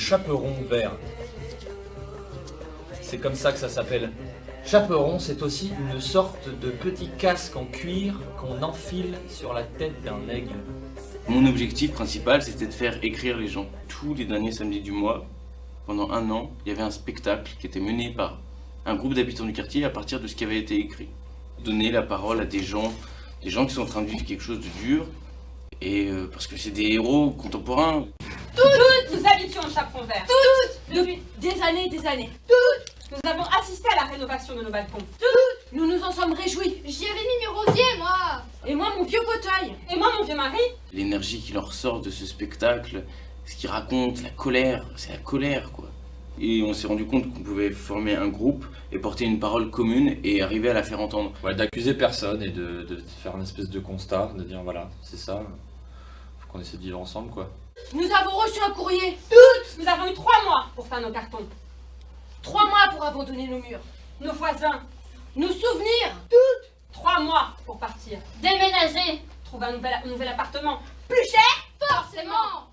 chaperon vert. C'est comme ça que ça s'appelle. Chaperon, c'est aussi une sorte de petit casque en cuir qu'on enfile sur la tête d'un aigle. Mon objectif principal, c'était de faire écrire les gens. Tous les derniers samedis du mois, pendant 1 an, il y avait un spectacle qui était mené par un groupe d'habitants du quartier à partir de ce qui avait été écrit. Donner la parole à des gens qui sont en train de vivre quelque chose de dur, et parce que c'est des héros contemporains. Toutes nous habitions au chaperon vert. Toutes. Depuis des années et des années. Toutes. Nous avons assisté à la rénovation de nos balcons. Toutes. Nous nous en sommes réjouis. J'y avais mis mes rosiers, moi. Et moi, mon vieux fauteuil. Et moi, mon vieux mari. L'énergie qui leur sort de ce spectacle, ce qu'ils racontent, la colère, c'est la colère, quoi. Et on s'est rendu compte qu'on pouvait former un groupe et porter une parole commune et arriver à la faire entendre. Ouais, d'accuser personne et de faire une espèce de constat, de dire voilà, c'est ça, faut qu'on essaie de vivre ensemble, quoi. Nous avons reçu un courrier. Toutes. Nous avons eu 3 mois pour faire nos cartons. 3 mois pour abandonner nos murs. Nos voisins. Nos souvenirs. 3 mois pour partir. Déménager. Trouver un nouvel appartement. Plus cher. Forcément.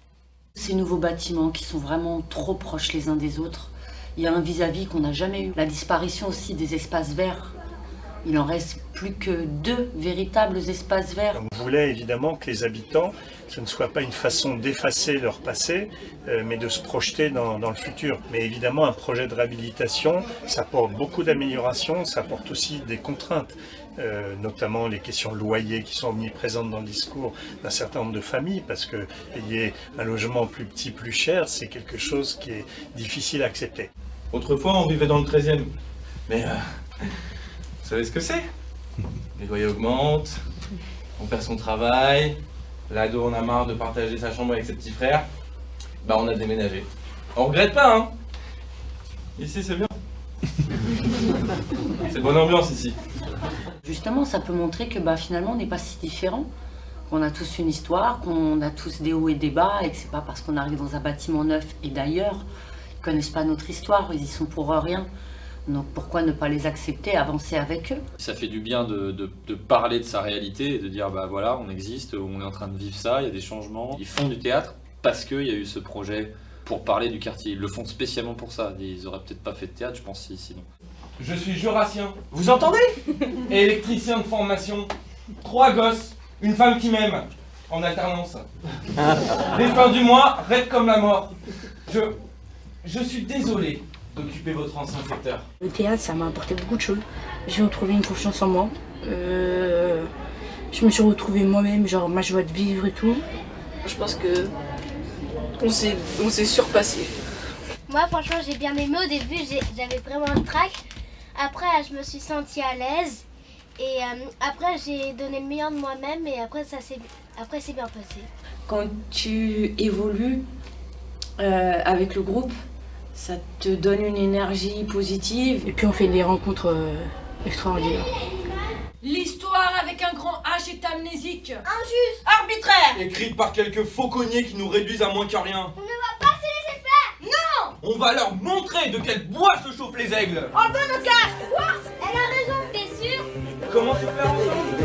Ces nouveaux bâtiments qui sont vraiment trop proches les uns des autres, il y a un vis-à-vis qu'on n'a jamais eu. La disparition aussi des espaces verts. Il en reste plus que 2 véritables espaces verts. On voulait évidemment que les habitants, ce ne soit pas une façon d'effacer leur passé, mais de se projeter dans le futur. Mais évidemment, un projet de réhabilitation, ça apporte beaucoup d'améliorations, ça apporte aussi des contraintes. Notamment les questions de loyer qui sont omniprésentes dans le discours d'un certain nombre de familles, parce que payer un logement plus petit, plus cher, c'est quelque chose qui est difficile à accepter. Autrefois, on vivait dans le 13e. Mais vous savez ce que c'est? Les loyers augmentent, on perd son travail, l'ado en a marre de partager sa chambre avec ses petits frères. Bah on a déménagé. On regrette pas, hein? Ici c'est bien. C'est bonne ambiance ici. Justement, ça peut montrer que finalement, on n'est pas si différents. Qu'on a tous une histoire, qu'on a tous des hauts et des bas, et que c'est pas parce qu'on arrive dans un bâtiment neuf et d'ailleurs, ils connaissent pas notre histoire, ils y sont pour rien. Donc pourquoi ne pas les accepter, avancer avec eux? Ça fait du bien de parler de sa réalité et de dire bah voilà, on existe, on est en train de vivre ça, il y a des changements. Ils font du théâtre parce qu'il y a eu ce projet pour parler du quartier. Ils le font spécialement pour ça. Ils auraient peut-être pas fait de théâtre, je pense, sinon. Je suis jurassien. Vous entendez? Électricien de formation. 3 gosses, une femme qui m'aime. En alternance. Les fins du mois, raide comme la mort. Je suis désolé d'occuper votre ancien secteur. Le théâtre, ça m'a apporté beaucoup de choses. J'ai retrouvé une confiance en moi. Je me suis retrouvée moi-même, genre ma joie de vivre et tout. Je pense que on s'est surpassé. Moi, franchement, j'ai bien aimé. Au début, j'avais vraiment le trac. Après, je me suis sentie à l'aise. Et après, j'ai donné le meilleur de moi-même. Et après, c'est bien passé. Quand tu évolues avec le groupe, ça te donne une énergie positive. Et puis on fait des rencontres extraordinaires. L'histoire avec un grand H est amnésique. Injuste. Arbitraire. Écrite par quelques fauconniers qui nous réduisent à moins que rien. On ne va pas se laisser faire. Non. On va leur montrer de quel bois se chauffent les aigles. Enlevez nos casques. Quoi? Elle a raison, t'es sûr? Comment se faire ensemble?